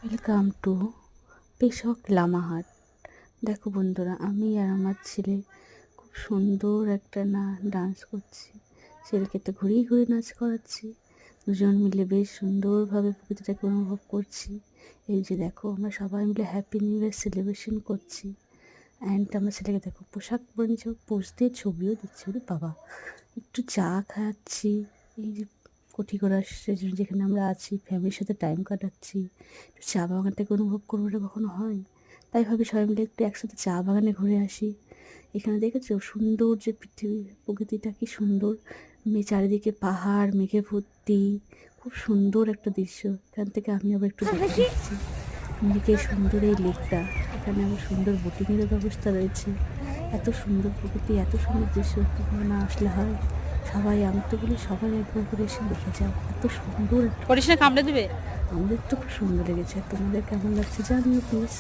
Welcome to পেশক লামাহাট। দেখো বন্ধুরা, আমি আর আমার ছেলে খুব সুন্দর একটা ডান্স করছি। ছেলেকে তো ঘুরিয়ে ঘুরিয়ে নাচ করাচ্ছি। দুজন মিলে বেশ সুন্দরভাবে প্রকৃতিটাকে অনুভব করছি। এই যে দেখো, আমরা সবাই মিলে হ্যাপি নিউ ইয়ার সেলিব্রেশন করছি। অ্যান্ড আমার ছেলেকে দেখো পোশাক পরে নিচ্ছে, পোজ দিয়ে ছবিও দিচ্ছে। ওরে বাবা, একটু চা খাচ্ছি। এই যে কঠিগড়া স্টেশন যেখানে আমরা আছি, ফ্যামিলির সাথে টাইম কাটাচ্ছি, একটু চা বাগানটাকে অনুভব করবো, এটা কখনো হয়? তাই ভাবি সবাই মিলে একটু একসাথে চা বাগানে ঘুরে আসি। এখানে দেখেছো সুন্দর যে পৃথিবী, প্রকৃতিটা কি সুন্দর, চারিদিকে পাহাড় মেঘে ভর্তি, খুব সুন্দর একটা দৃশ্য। এখান থেকে আমি আবার একটু দেখে দিচ্ছি নিরিখে সুন্দর এই লেকটা। এখানে আবার সুন্দর বোটিংয়েরও ব্যবস্থা রয়েছে। এত সুন্দর প্রকৃতি, এত সুন্দর দৃশ্য, কখনো না আসলে হয়? সবাই, আমি তো বলি সবাই একবার করে এসে দেখে যাও, এত সুন্দর একটা। পড়িস না, কামড়ে দিবে। আমাদের তো খুব সুন্দর লেগেছে। তোমাদের কেমন লাগছে জানিও প্লিজ।